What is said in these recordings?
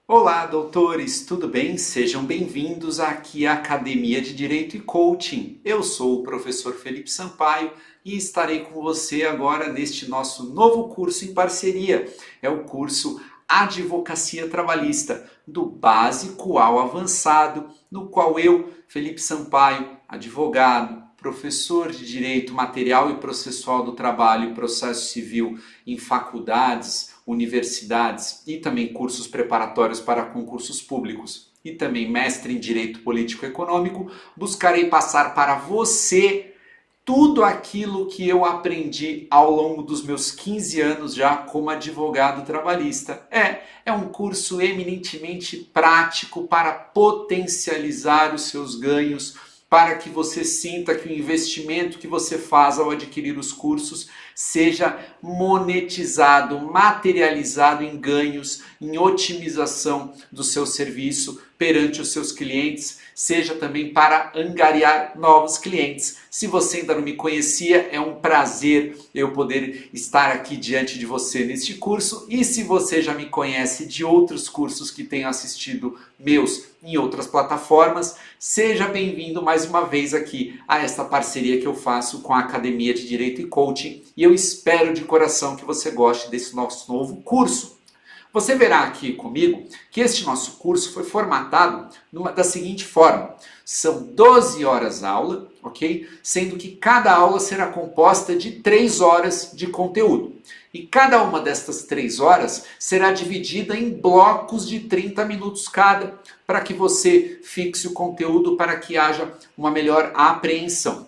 Olá, doutores, tudo bem? Sejam bem-vindos aqui à Academia de Direito e Coaching. Eu sou o professor Felipe Sampaio e estarei com você agora neste nosso novo curso em parceria. É o curso Advocacia Trabalhista, do básico ao avançado, no qual eu, Felipe Sampaio, advogado, professor de Direito Material e Processual do Trabalho e Processo Civil em faculdades, universidades e também cursos preparatórios para concursos públicos e também mestre em Direito Político-Econômico, buscarei passar para você tudo aquilo que eu aprendi ao longo dos meus 15 anos já como advogado trabalhista. É um curso eminentemente prático para potencializar os seus ganhos, para que você sinta que o investimento que você faz ao adquirir os cursos seja monetizado, materializado em ganhos, em otimização do seu serviço perante os seus clientes, seja também para angariar novos clientes. Se você ainda não me conhecia, é um prazer eu poder estar aqui diante de você neste curso. E se você já me conhece de outros cursos que tenho assistido meus em outras plataformas, seja bem-vindo mais uma vez aqui a esta parceria que eu faço com a Academia de Direito e Coaching. E eu espero de coração que você goste desse nosso novo curso. Você verá aqui comigo que este nosso curso foi formatado da seguinte forma. São 12 horas aula, ok? Sendo que cada aula será composta de 3 horas de conteúdo. E cada uma destas 3 horas será dividida em blocos de 30 minutos cada, para que você fixe o conteúdo para que haja uma melhor apreensão.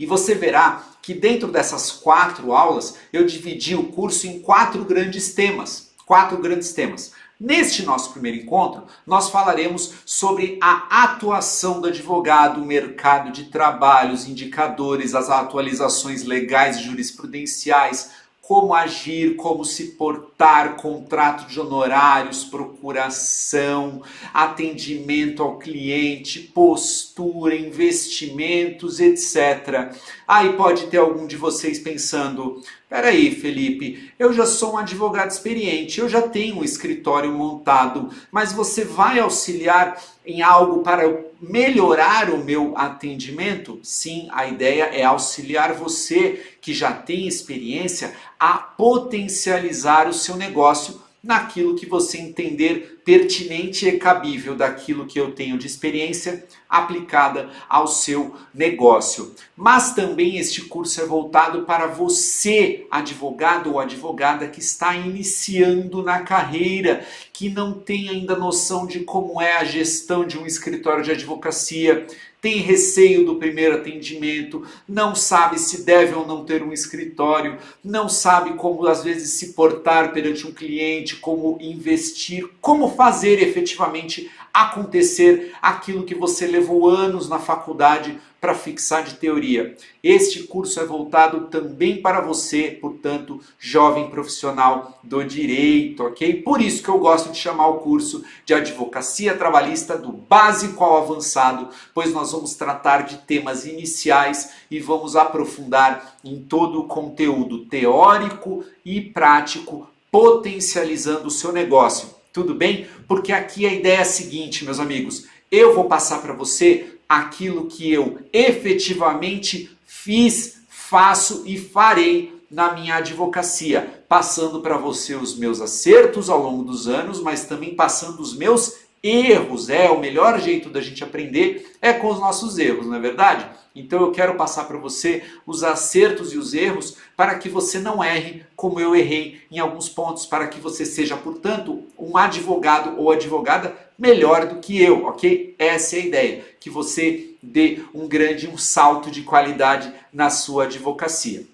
E você verá que dentro dessas 4 aulas eu dividi o curso em 4 grandes temas. 4 grandes temas. Neste nosso primeiro encontro, nós falaremos sobre a atuação do advogado, o mercado de trabalho, os indicadores, as atualizações legais e jurisprudenciais, como agir, como se portar, contrato de honorários, procuração, atendimento ao cliente, postura, investimentos, etc. Aí pode ter algum de vocês pensando: peraí, Felipe, eu já sou um advogado experiente, eu já tenho um escritório montado, mas você vai auxiliar em algo para melhorar o meu atendimento? Sim, a ideia é auxiliar você que já tem experiência a potencializar o seu negócio naquilo que você entender pertinente e cabível daquilo que eu tenho de experiência aplicada ao seu negócio. Mas também este curso é voltado para você, advogado ou advogada que está iniciando na carreira, que não tem ainda noção de como é a gestão de um escritório de advocacia, tem receio do primeiro atendimento, não sabe se deve ou não ter um escritório, não sabe como às vezes se portar perante um cliente, como investir, como fazer efetivamente acontecer aquilo que você levou anos na faculdade para fixar de teoria. Este curso é voltado também para você, portanto, jovem profissional do direito, ok? Por isso que eu gosto de chamar o curso de Advocacia Trabalhista do básico ao avançado, pois nós vamos tratar de temas iniciais e vamos aprofundar em todo o conteúdo teórico e prático, potencializando o seu negócio. Tudo bem? Porque aqui a ideia é a seguinte, meus amigos, eu vou passar para você aquilo que eu efetivamente fiz, faço e farei na minha advocacia, passando para você os meus acertos ao longo dos anos, mas também passando os meus erros. O melhor jeito da gente aprender é com os nossos erros, não é verdade? Então eu quero passar para você os acertos e os erros para que você não erre como eu errei em alguns pontos, para que você seja, portanto, um advogado ou advogada melhor do que eu, ok? Essa é a ideia, que você dê um salto de qualidade na sua advocacia.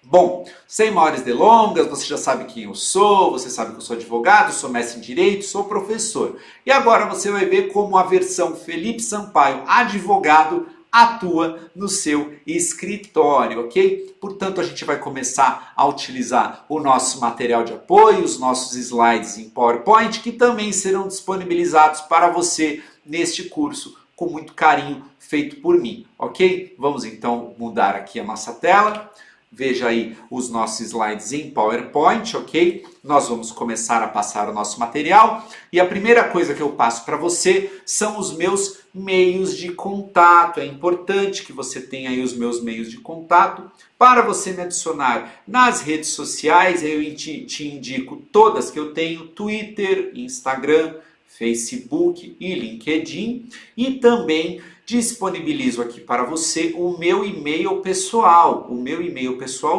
Bom, sem maiores delongas, você já sabe quem eu sou, você sabe que eu sou advogado, sou mestre em Direito, sou professor. E agora você vai ver como a versão Felipe Sampaio, advogado, atua no seu escritório, ok? Portanto, a gente vai começar a utilizar o nosso material de apoio, os nossos slides em PowerPoint, que também serão disponibilizados para você neste curso, com muito carinho, feito por mim, ok? Vamos então mudar aqui a nossa tela. veja aí os nossos slides em PowerPoint, ok? Nós vamos começar a passar o nosso material e a primeira coisa que eu passo para você são os meus meios de contato. É importante que você tenha aí os meus meios de contato. Para você me adicionar nas redes sociais, eu te indico todas que eu tenho: Twitter, Instagram, Facebook e LinkedIn, e também disponibilizo aqui para você o meu e-mail pessoal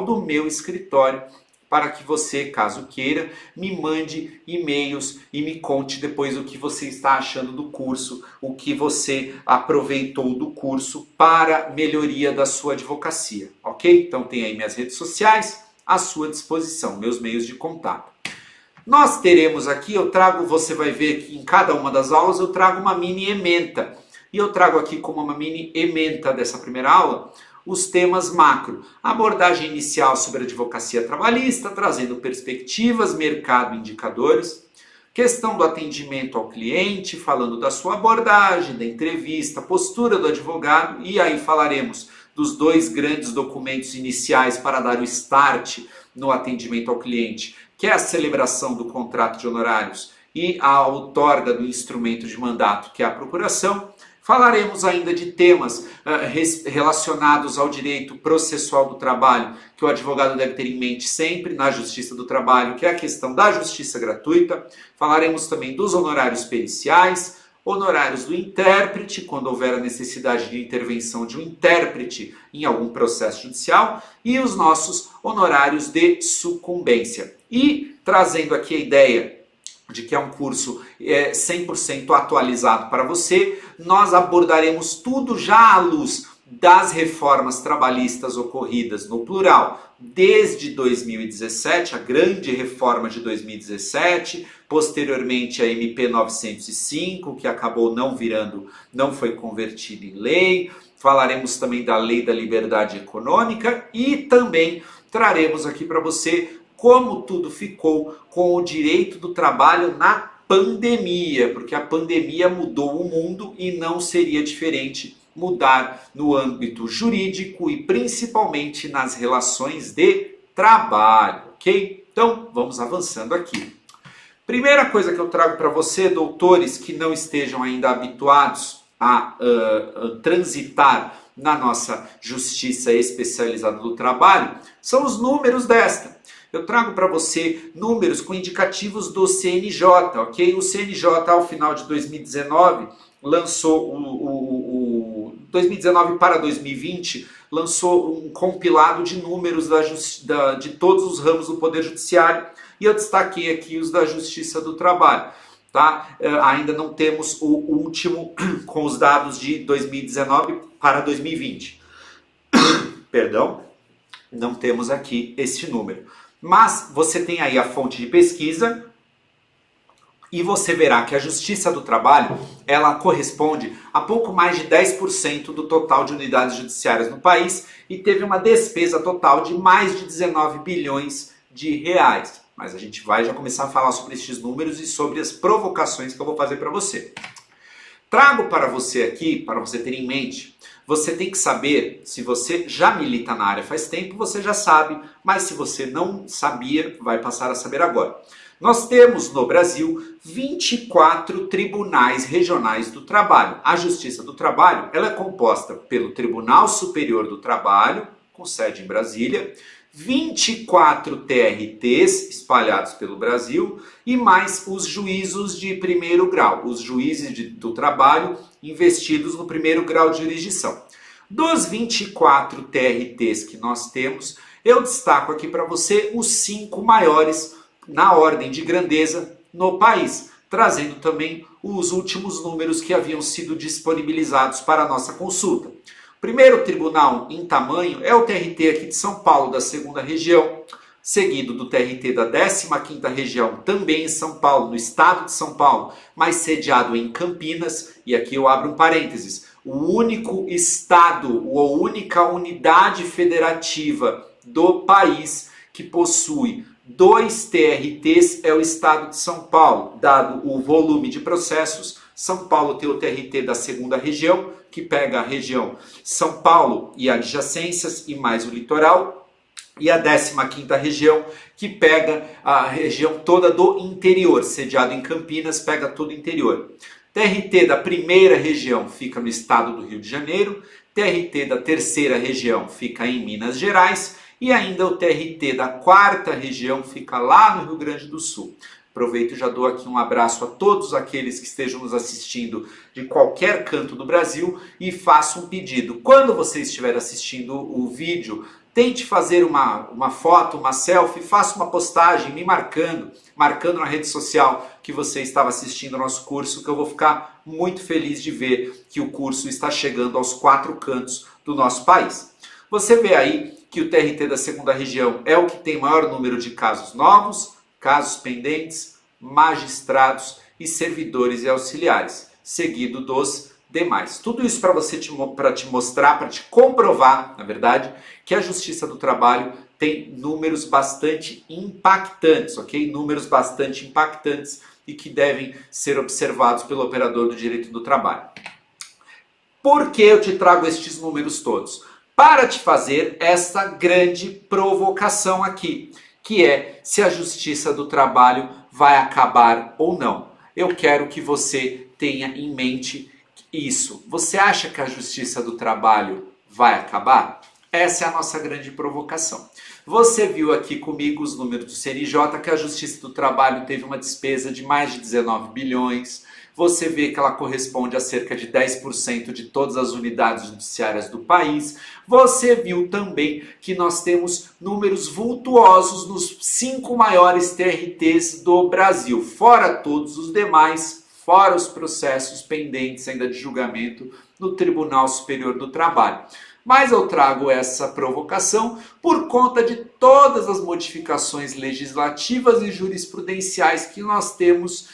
do meu escritório, para que você, caso queira, me mande e-mails e me conte depois o que você está achando do curso, o que você aproveitou do curso para melhoria da sua advocacia, ok? Então tem aí minhas redes sociais à sua disposição, meus meios de contato. Nós teremos aqui, você vai ver que em cada uma das aulas eu trago uma mini ementa. E eu trago aqui como uma mini ementa dessa primeira aula os temas macro. Abordagem inicial sobre a advocacia trabalhista, trazendo perspectivas, mercado, indicadores. Questão do atendimento ao cliente, falando da sua abordagem, da entrevista, postura do advogado. E aí falaremos dos dois grandes documentos iniciais para dar o start no atendimento ao cliente, que é a celebração do contrato de honorários e a outorga do instrumento de mandato, que é a procuração. Falaremos ainda de temas relacionados ao direito processual do trabalho, que o advogado deve ter em mente sempre na Justiça do Trabalho, que é a questão da justiça gratuita. Falaremos também dos honorários periciais, honorários do intérprete, quando houver a necessidade de intervenção de um intérprete em algum processo judicial, e os nossos honorários de sucumbência. E trazendo aqui a ideia de que é um curso 100% atualizado para você, nós abordaremos tudo já à luz das reformas trabalhistas ocorridas no plural desde 2017, a grande reforma de 2017, posteriormente a MP 905, que acabou não foi convertida em lei. Falaremos também da Lei da Liberdade Econômica e também traremos aqui para você como tudo ficou com o direito do trabalho na pandemia, porque a pandemia mudou o mundo e não seria diferente mudar no âmbito jurídico e principalmente nas relações de trabalho, ok? Então, vamos avançando aqui. Primeira coisa que eu trago para você, doutores que não estejam ainda habituados a transitar na nossa justiça especializada do trabalho, são os números desta. Eu trago para você números com indicativos do CNJ, ok? O CNJ, ao final de 2019, lançou 2019 para 2020, lançou um compilado de números de todos os ramos do Poder Judiciário, e eu destaquei aqui os da Justiça do Trabalho. Tá? Ainda não temos o último com os dados de 2019 para 2020. Perdão, não temos aqui este número. Mas você tem aí a fonte de pesquisa e você verá que a Justiça do Trabalho, ela corresponde a pouco mais de 10% do total de unidades judiciárias no país e teve uma despesa total de mais de 19 bilhões de reais. Mas a gente vai já começar a falar sobre estes números e sobre as provocações que eu vou fazer para você. Trago para você aqui, para você ter em mente, você tem que saber, se você já milita na área faz tempo, você já sabe, mas se você não sabia, vai passar a saber agora. Nós temos no Brasil 24 tribunais regionais do trabalho. A Justiça do Trabalho, ela é composta pelo Tribunal Superior do Trabalho, com sede em Brasília, 24 TRTs espalhados pelo Brasil e mais os juízos de primeiro grau, os juízes do trabalho investidos no primeiro grau de jurisdição. Dos 24 TRTs que nós temos, eu destaco aqui para você os 5 maiores na ordem de grandeza no país, trazendo também os últimos números que haviam sido disponibilizados para a nossa consulta. O primeiro tribunal em tamanho é o TRT aqui de São Paulo, da 2ª região, seguido do TRT da 15ª região, também em São Paulo, no estado de São Paulo, mas sediado em Campinas, e aqui eu abro um parênteses, o único estado ou única unidade federativa do país que possui 2 TRTs é o estado de São Paulo. Dado o volume de processos, São Paulo tem o TRT da 2ª região, que pega a região São Paulo e adjacências e mais o litoral, E a 15ª região, que pega a região toda do interior, sediado em Campinas, pega todo o interior. TRT da primeira região fica no estado do Rio de Janeiro, TRT da terceira região fica em Minas Gerais e ainda o TRT da quarta região fica lá no Rio Grande do Sul. Aproveito e já dou aqui um abraço a todos aqueles que estejam nos assistindo de qualquer canto do Brasil e faço um pedido. Quando você estiver assistindo o vídeo, tente fazer uma foto, uma selfie, faça uma postagem me marcando na rede social que você estava assistindo o nosso curso, que eu vou ficar muito feliz de ver que o curso está chegando aos 4 cantos do nosso país. Você vê aí que o TRT da segunda região é o que tem maior número de casos novos, casos pendentes, magistrados e servidores e auxiliares, seguido dos demais. Tudo isso para te mostrar, para te comprovar, na verdade, que a Justiça do Trabalho tem números bastante impactantes, ok? Números bastante impactantes e que devem ser observados pelo operador do direito do trabalho. Por que eu te trago estes números todos? Para te fazer essa grande provocação aqui, que é se a Justiça do Trabalho vai acabar ou não. Eu quero que você tenha em mente isso. Você acha que a Justiça do Trabalho vai acabar? Essa é a nossa grande provocação. Você viu aqui comigo os números do CNJ, que a Justiça do Trabalho teve uma despesa de mais de 19 bilhões. Você vê que ela corresponde a cerca de 10% de todas as unidades judiciárias do país. Você viu também que nós temos números vultuosos nos 5 maiores TRTs do Brasil, fora todos os demais, fora os processos pendentes ainda de julgamento no Tribunal Superior do Trabalho. Mas eu trago essa provocação por conta de todas as modificações legislativas e jurisprudenciais que nós temos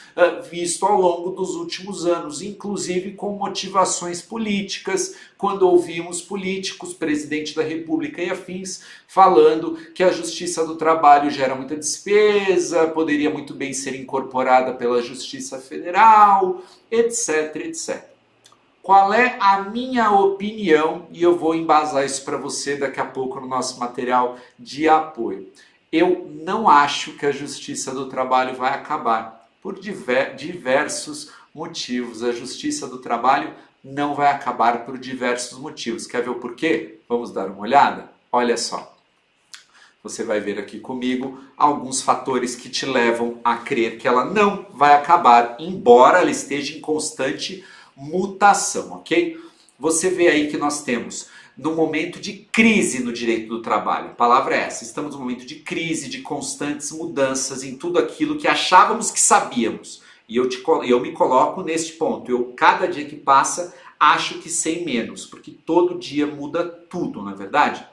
visto ao longo dos últimos anos, inclusive com motivações políticas, quando ouvimos políticos, presidente da República e afins, falando que a Justiça do Trabalho gera muita despesa, poderia muito bem ser incorporada pela Justiça Federal, etc, etc. Qual é a minha opinião? E eu vou embasar isso para você daqui a pouco no nosso material de apoio. Eu não acho que a Justiça do Trabalho vai acabar, por diversos motivos. A Justiça do Trabalho não vai acabar por diversos motivos. Quer ver o porquê? Vamos dar uma olhada? Olha só. Você vai ver aqui comigo alguns fatores que te levam a crer que ela não vai acabar, embora ela esteja em constante mutação, ok? Você vê aí que nós temos num momento de crise no direito do trabalho. A palavra é essa. Estamos num momento de crise, de constantes mudanças em tudo aquilo que achávamos que sabíamos. E eu me coloco neste ponto. Eu, cada dia que passa, acho que sei menos, porque todo dia muda tudo, não é verdade?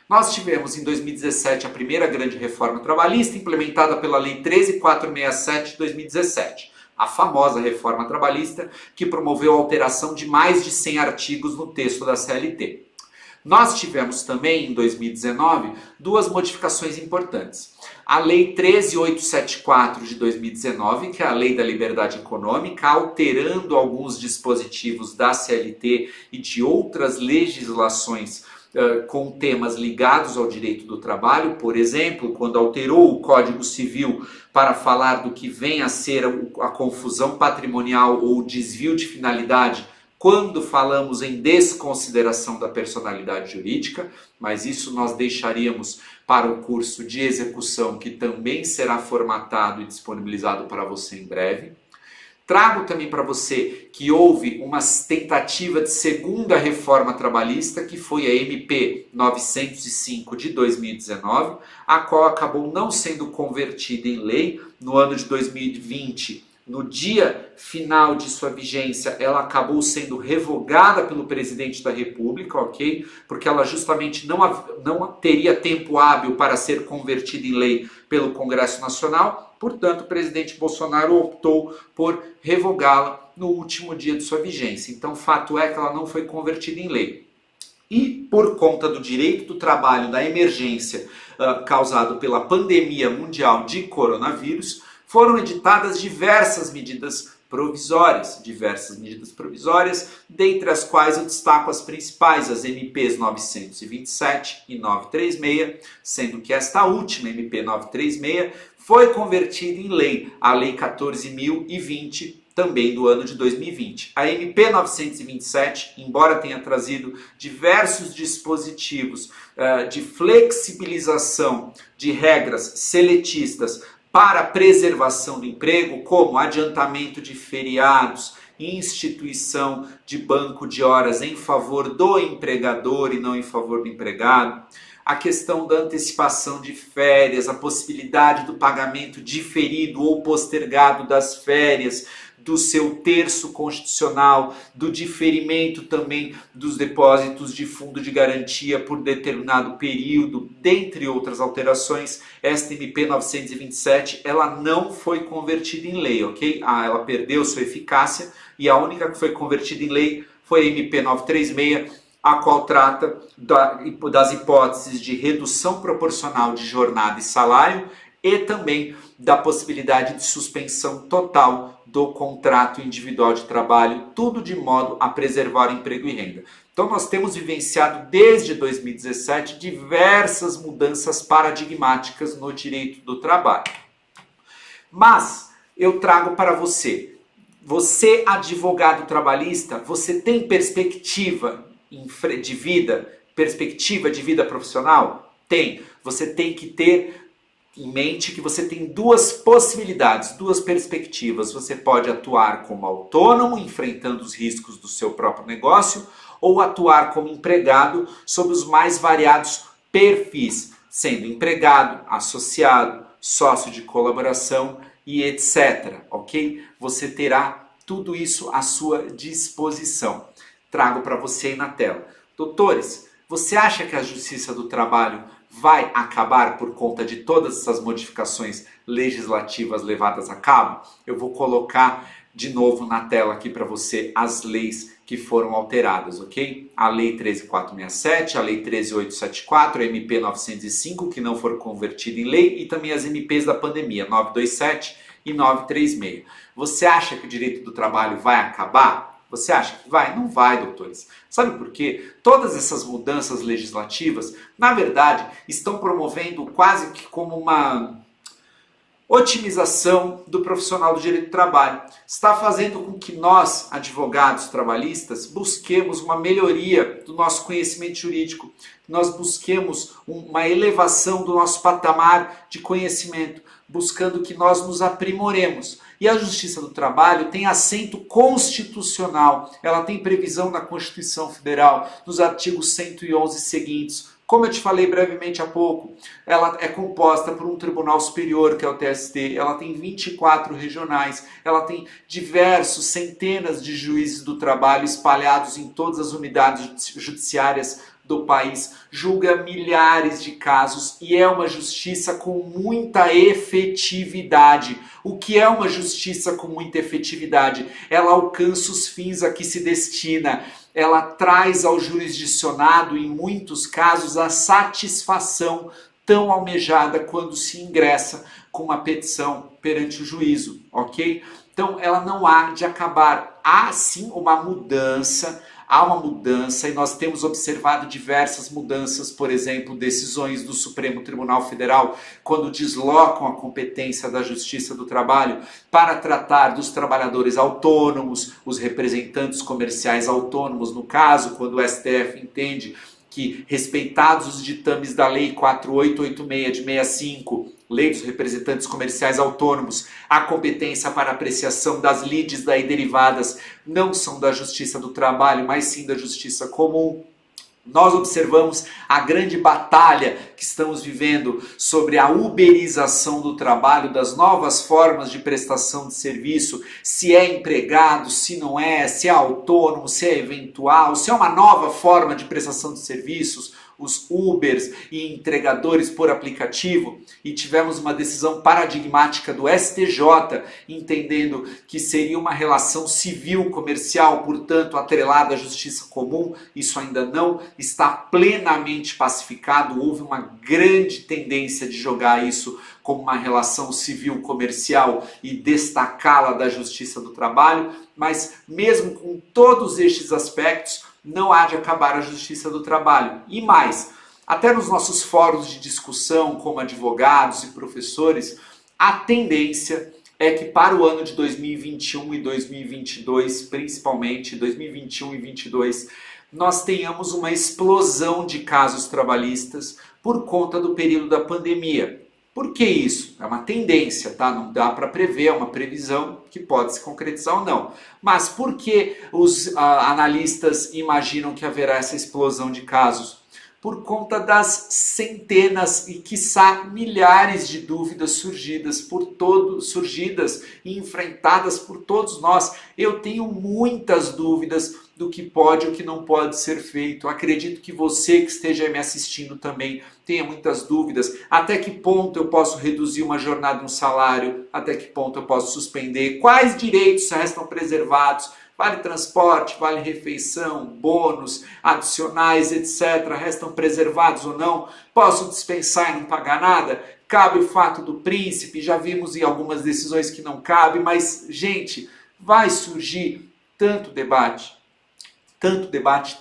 Nós tivemos em 2017 a primeira grande reforma trabalhista, implementada pela Lei 13.467 de 2017. A famosa reforma trabalhista que promoveu a alteração de mais de 100 artigos no texto da CLT. Nós tivemos também, em 2019, duas modificações importantes. A Lei 13.874 de 2019, que é a Lei da Liberdade Econômica, alterando alguns dispositivos da CLT e de outras legislações com temas ligados ao direito do trabalho, por exemplo, quando alterou o Código Civil para falar do que vem a ser a confusão patrimonial ou desvio de finalidade, quando falamos em desconsideração da personalidade jurídica, mas isso nós deixaríamos para o curso de execução, que também será formatado e disponibilizado para você em breve. Trago também para você que houve uma tentativa de segunda reforma trabalhista, que foi a MP 905 de 2019, a qual acabou não sendo convertida em lei. No ano de 2020, no dia final de sua vigência, ela acabou sendo revogada pelo presidente da República, ok? Porque ela justamente não teria tempo hábil para ser convertida em lei pelo Congresso Nacional. Portanto, o presidente Bolsonaro optou por revogá-la no último dia de sua vigência. Então, fato é que ela não foi convertida em lei. E por conta do direito do trabalho, da emergência causado pela pandemia mundial de coronavírus, foram editadas diversas medidas provisórias, dentre as quais eu destaco as principais, as MPs 927 e 936, sendo que esta última, MP 936, foi convertida em lei, a Lei 14.020, também do ano de 2020. A MP 927, embora tenha trazido diversos dispositivos de flexibilização de regras seletistas para a preservação do emprego, como adiantamento de feriados, instituição de banco de horas em favor do empregador e não em favor do empregado, a questão da antecipação de férias, a possibilidade do pagamento diferido ou postergado das férias, do seu terço constitucional, do diferimento também dos depósitos de fundo de garantia por determinado período, dentre outras alterações. Esta MP 927, ela não foi convertida em lei, ok? Ela perdeu sua eficácia e a única que foi convertida em lei foi a MP 936, a qual trata das hipóteses de redução proporcional de jornada e salário e também da possibilidade de suspensão total do contrato individual de trabalho, tudo de modo a preservar emprego e renda. Então nós temos vivenciado desde 2017 diversas mudanças paradigmáticas no direito do trabalho. Mas eu trago para você advogado trabalhista, você tem perspectiva de vida profissional? Tem. Você tem que ter em mente que você tem duas possibilidades, duas perspectivas. Você pode atuar como autônomo, enfrentando os riscos do seu próprio negócio, ou atuar como empregado sob os mais variados perfis, sendo empregado, associado, sócio de colaboração e etc. Ok? Você terá tudo isso à sua disposição. Trago para você aí na tela. Doutores, você acha que a Justiça do Trabalho vai acabar por conta de todas essas modificações legislativas levadas a cabo? Eu vou colocar de novo na tela aqui para você as leis que foram alteradas, ok? A Lei 13.467, a Lei 13.874, a MP 905, que não foram convertidas em lei, e também as MPs da pandemia, 927 e 936. Você acha que o direito do trabalho vai acabar? Você acha que vai? Não vai, doutores. Sabe por quê? Todas essas mudanças legislativas, na verdade, estão promovendo quase que como uma otimização do profissional do direito do trabalho. Está fazendo com que nós, advogados trabalhistas, busquemos uma melhoria do nosso conhecimento jurídico. Nós busquemos uma elevação do nosso patamar de conhecimento, buscando que nós nos aprimoremos. E a Justiça do Trabalho tem assento constitucional, ela tem previsão na Constituição Federal, nos artigos 111 seguintes. Como eu te falei brevemente há pouco, ela é composta por um tribunal superior, que é o TST, ela tem 24 regionais, ela tem diversos, centenas de juízes do trabalho espalhados em todas as unidades judiciárias do país, julga milhares de casos e é uma justiça com muita efetividade. O que é uma justiça com muita efetividade? Ela alcança os fins a que se destina. Ela traz ao jurisdicionado, em muitos casos, a satisfação tão almejada quando se ingressa com uma petição perante o juízo, ok? Então, ela não há de acabar. Há sim uma mudança. Há uma mudança e nós temos observado diversas mudanças, por exemplo, decisões do Supremo Tribunal Federal, quando deslocam a competência da Justiça do Trabalho para tratar dos trabalhadores autônomos, os representantes comerciais autônomos, no caso, quando o STF entende que, respeitados os ditames da Lei 4886 de 65, Lei dos Representantes Comerciais Autônomos, a competência para apreciação das lides daí derivadas não são da Justiça do Trabalho, mas sim da Justiça Comum. Nós observamos a grande batalha que estamos vivendo sobre a uberização do trabalho, das novas formas de prestação de serviço, se é empregado, se não é, se é autônomo, se é eventual, se é uma nova forma de prestação de serviços, os Ubers e entregadores por aplicativo, e tivemos uma decisão paradigmática do STJ, entendendo que seria uma relação civil comercial, portanto atrelada à justiça comum. Isso ainda não está plenamente pacificado, houve uma grande tendência de jogar isso como uma relação civil-comercial e destacá-la da Justiça do Trabalho, mas mesmo com todos estes aspectos, não há de acabar a Justiça do Trabalho. E mais, até nos nossos fóruns de discussão, como advogados e professores, a tendência é que para o ano de 2021 e 2022, principalmente 2021 e 2022, nós tenhamos uma explosão de casos trabalhistas por conta do período da pandemia. Por que isso? É uma tendência, tá? Não dá para prever, é uma previsão que pode se concretizar ou não. Mas por que os analistas imaginam que haverá essa explosão de casos? Por conta das centenas e quiçá milhares de dúvidas surgidas e enfrentadas por todos nós. Eu tenho muitas dúvidas do que pode e o que não pode ser feito. Acredito que você que esteja me assistindo também tenha muitas dúvidas. Até que ponto eu posso reduzir uma jornada e um salário? Até que ponto eu posso suspender? Quais direitos restam preservados? Vale transporte, vale refeição, bônus, adicionais, etc. restam preservados ou não? Posso dispensar e não pagar nada? Cabe o fato do príncipe? Já vimos em algumas decisões que não cabe, mas, gente, vai surgir tanto debate,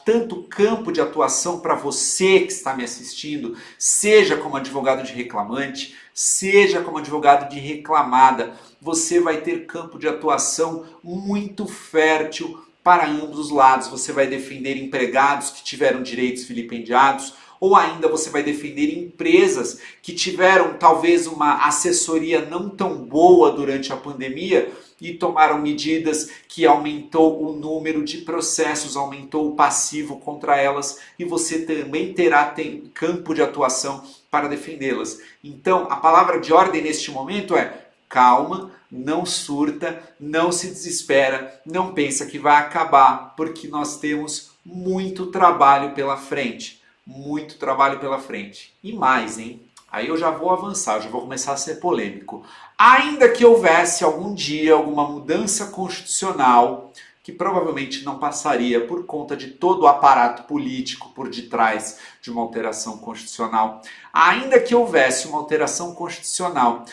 tanto campo de atuação para você que está me assistindo, seja como advogado de reclamante, seja como advogado de reclamada, você vai ter campo de atuação muito fértil para ambos os lados. Você vai defender empregados que tiveram direitos vilipendiados, ou ainda você vai defender empresas que tiveram talvez uma assessoria não tão boa durante a pandemia e tomaram medidas que aumentou o número de processos, aumentou o passivo contra elas, e você também terá campo de atuação para defendê-las. Então, a palavra de ordem neste momento é calma, não surta, não se desespera, não pensa que vai acabar, porque nós temos muito trabalho pela frente. Muito trabalho pela frente. E mais, hein? Aí eu já vou avançar, já vou começar a ser polêmico. Ainda que houvesse algum dia alguma mudança constitucional, que provavelmente não passaria por conta de todo o aparato político por detrás de uma alteração constitucional, ainda que houvesse uma alteração constitucional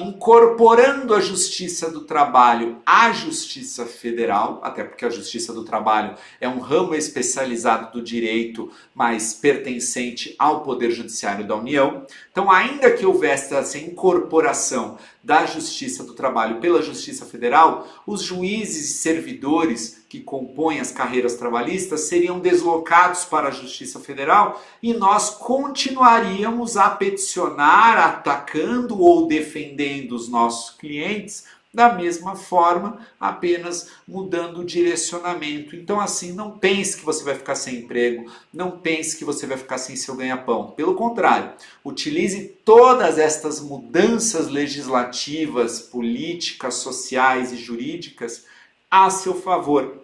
incorporando a Justiça do Trabalho à Justiça Federal, até porque a Justiça do Trabalho é um ramo especializado do direito, mas pertencente ao Poder Judiciário da União. Então, ainda que houvesse essa incorporação da Justiça do Trabalho pela Justiça Federal, os juízes e servidores que compõem as carreiras trabalhistas seriam deslocados para a Justiça Federal e nós continuaríamos a peticionar, atacando ou defendendo os nossos clientes da mesma forma, apenas mudando o direcionamento. Então, assim, não pense que você vai ficar sem emprego, não pense que você vai ficar sem seu ganha-pão. Pelo contrário, utilize todas estas mudanças legislativas, políticas, sociais e jurídicas a seu favor.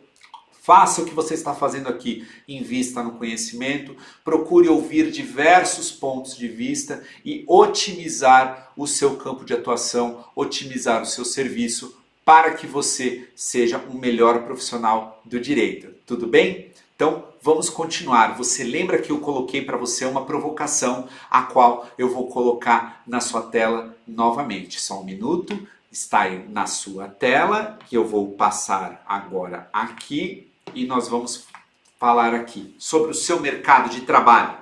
Faça o que você está fazendo aqui, invista no conhecimento, procure ouvir diversos pontos de vista e otimizar o seu campo de atuação, otimizar o seu serviço para que você seja um melhor profissional do direito. Tudo bem? Então, vamos continuar. Você lembra que eu coloquei para você uma provocação, a qual eu vou colocar na sua tela novamente. Só um minuto, está aí na sua tela, que eu vou passar agora aqui. E nós vamos falar aqui sobre o seu mercado de trabalho.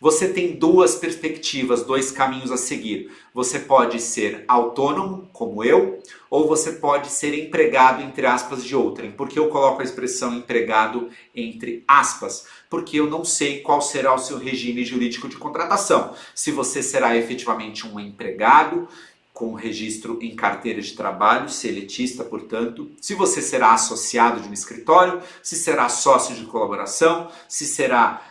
Você tem duas perspectivas, dois caminhos a seguir. Você pode ser autônomo, como eu, ou você pode ser empregado, entre aspas, de outrem. Por que eu coloco a expressão empregado entre aspas? Porque eu não sei qual será o seu regime jurídico de contratação. Se você será efetivamente um empregado, com registro em carteira de trabalho, seletista, portanto, se você será associado de um escritório, se será sócio de colaboração, se será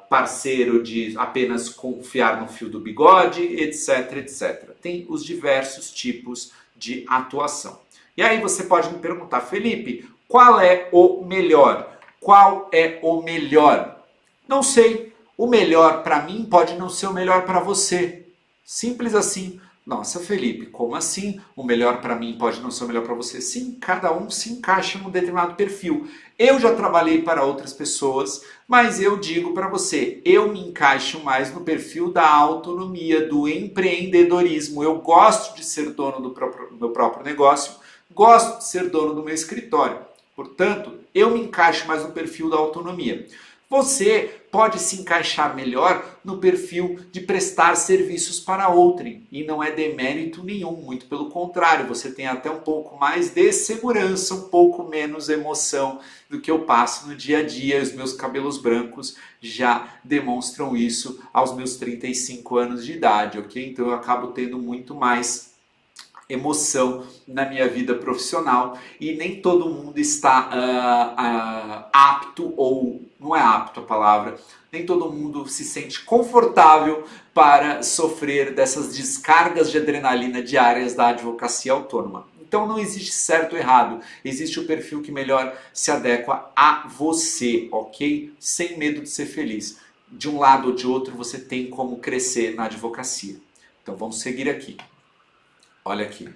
parceiro de apenas confiar no fio do bigode, etc, etc. Tem os diversos tipos de atuação. E aí você pode me perguntar, Felipe, qual é o melhor? Qual é o melhor? Não sei. O melhor para mim pode não ser o melhor para você. Simples assim. Nossa, Felipe, como assim? O melhor para mim pode não ser o melhor para você? Sim, cada um se encaixa num determinado perfil. Eu já trabalhei para outras pessoas, mas eu digo para você, eu me encaixo mais no perfil da autonomia, do empreendedorismo. Eu gosto de ser dono do meu próprio negócio, gosto de ser dono do meu escritório. Portanto, eu me encaixo mais no perfil da autonomia. Você pode se encaixar melhor no perfil de prestar serviços para outrem. E não é demérito nenhum, muito pelo contrário, você tem até um pouco mais de segurança, um pouco menos emoção do que eu passo no dia a dia. Os meus cabelos brancos já demonstram isso aos meus 35 anos de idade, ok? Então eu acabo tendo muito mais emoção na minha vida profissional e nem todo mundo está apto, ou não é apto a palavra, nem todo mundo se sente confortável para sofrer dessas descargas de adrenalina diárias da advocacia autônoma. Então não existe certo ou errado, existe o perfil que melhor se adequa a você, ok? Sem medo de ser feliz. De um lado ou de outro você tem como crescer na advocacia. Então vamos seguir aqui. Olha aqui.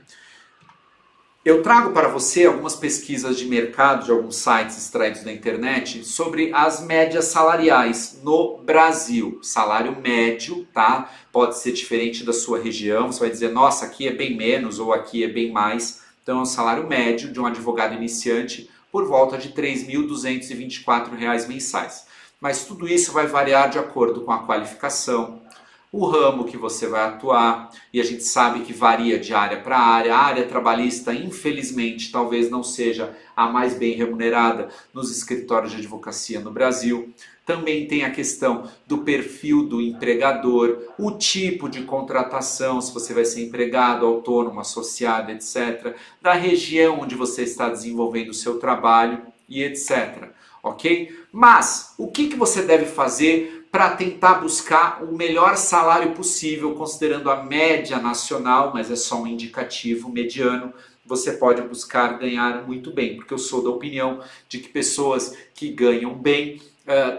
Eu trago para você algumas pesquisas de mercado de alguns sites extraídos da internet sobre as médias salariais no Brasil. Salário médio, tá? Pode ser diferente da sua região. Você vai dizer, nossa, aqui é bem menos ou aqui é bem mais. Então, é um salário médio de um advogado iniciante por volta de R$ 3.224 mensais. Mas tudo isso vai variar de acordo com a qualificação, o ramo que você vai atuar, e a gente sabe que varia de área para área. A área trabalhista, infelizmente, talvez não seja a mais bem remunerada nos escritórios de advocacia no Brasil. Também tem a questão do perfil do empregador, o tipo de contratação, se você vai ser empregado, autônomo, associado, etc. Da região onde você está desenvolvendo o seu trabalho e etc. Ok? Mas, o que você deve fazer para tentar buscar o melhor salário possível, considerando a média nacional, mas é só um indicativo mediano? Você pode buscar ganhar muito bem, porque eu sou da opinião de que pessoas que ganham bem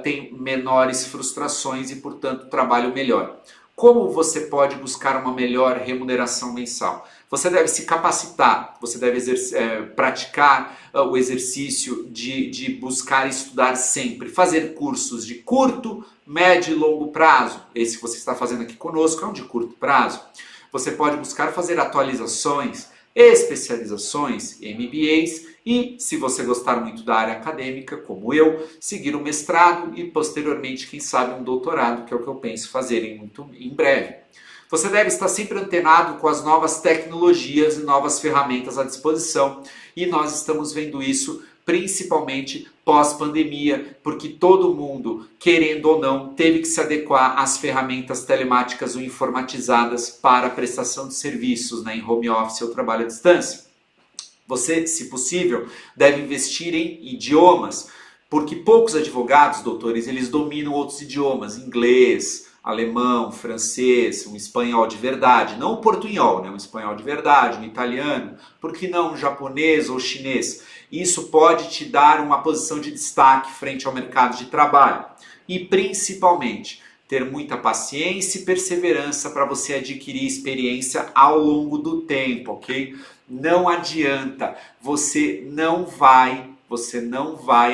têm menores frustrações e, portanto, trabalham melhor. Como você pode buscar uma melhor remuneração mensal? Você deve se capacitar, você deve praticar o exercício de buscar estudar sempre, fazer cursos de curto, médio e longo prazo. Esse que você está fazendo aqui conosco é um de curto prazo. Você pode buscar fazer atualizações, especializações, MBAs e, se você gostar muito da área acadêmica, como eu, seguir um mestrado e posteriormente, quem sabe, um doutorado, que é o que eu penso fazer em breve. Você deve estar sempre antenado com as novas tecnologias e novas ferramentas à disposição, e nós estamos vendo isso principalmente pós-pandemia, porque todo mundo, querendo ou não, teve que se adequar às ferramentas telemáticas ou informatizadas para a prestação de serviços, em home office ou trabalho à distância. Você, se possível, deve investir em idiomas, porque poucos advogados, doutores, eles dominam outros idiomas, inglês, alemão, francês, um espanhol de verdade, não o portunhol, um espanhol de verdade, um italiano, por que não um japonês ou chinês? Isso pode te dar uma posição de destaque frente ao mercado de trabalho. E principalmente, ter muita paciência e perseverança para você adquirir experiência ao longo do tempo, ok? Não adianta, você não vai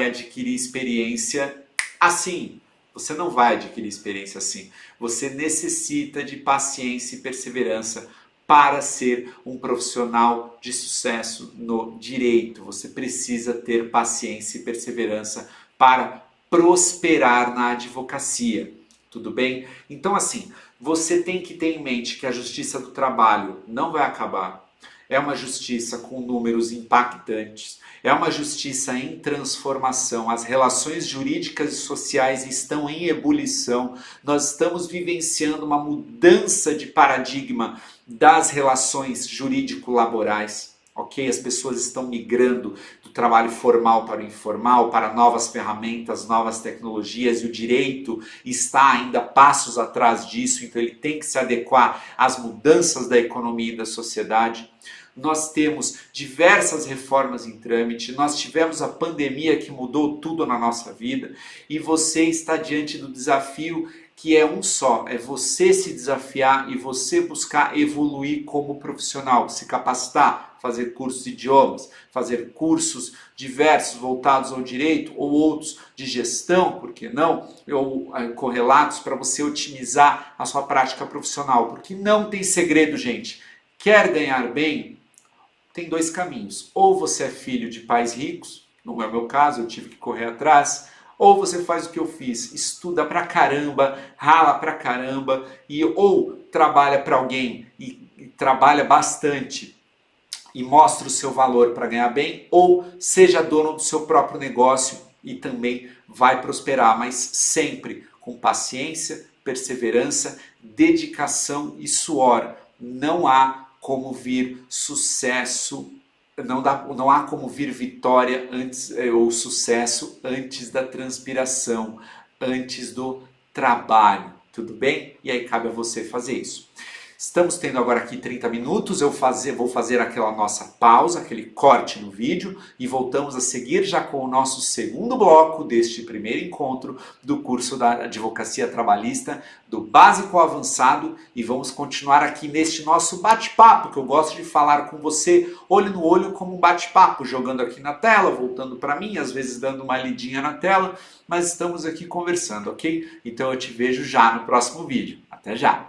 adquirir experiência assim. Você não vai adquirir experiência assim. Você necessita de paciência e perseverança para ser um profissional de sucesso no direito. Você precisa ter paciência e perseverança para prosperar na advocacia. Tudo bem? Então, assim, você tem que ter em mente que a justiça do trabalho não vai acabar. É uma justiça com números impactantes, é uma justiça em transformação, as relações jurídicas e sociais estão em ebulição, nós estamos vivenciando uma mudança de paradigma das relações jurídico-laborais. Ok? As pessoas estão migrando do trabalho formal para o informal, para novas ferramentas, novas tecnologias, e o direito está ainda passos atrás disso, então ele tem que se adequar às mudanças da economia e da sociedade. Nós temos diversas reformas em trâmite, nós tivemos a pandemia que mudou tudo na nossa vida, e você está diante do desafio que é um só, é você se desafiar e você buscar evoluir como profissional, se capacitar, fazer cursos de idiomas, fazer cursos diversos voltados ao direito ou outros de gestão, por que não? Ou correlatos para você otimizar a sua prática profissional, porque não tem segredo, gente. Quer ganhar bem? Tem dois caminhos. Ou você é filho de pais ricos, não é o meu caso, eu tive que correr atrás, ou você faz o que eu fiz, estuda pra caramba, rala pra caramba, ou trabalha para alguém e trabalha bastante e mostra o seu valor para ganhar bem, ou seja dono do seu próprio negócio e também vai prosperar, mas sempre com paciência, perseverança, dedicação e suor. Não há como vir sucesso, não há como vir vitória antes ou sucesso antes da transpiração, antes do trabalho. Tudo bem? E aí cabe a você fazer isso. Estamos tendo agora aqui 30 minutos, vou fazer aquela nossa pausa, aquele corte no vídeo e voltamos a seguir já com o nosso segundo bloco deste primeiro encontro do curso da Advocacia Trabalhista, do Básico ao Avançado, e vamos continuar aqui neste nosso bate-papo, que eu gosto de falar com você olho no olho como um bate-papo, jogando aqui na tela, voltando para mim, às vezes dando uma lidinha na tela, mas estamos aqui conversando, ok? Então eu te vejo já no próximo vídeo. Até já!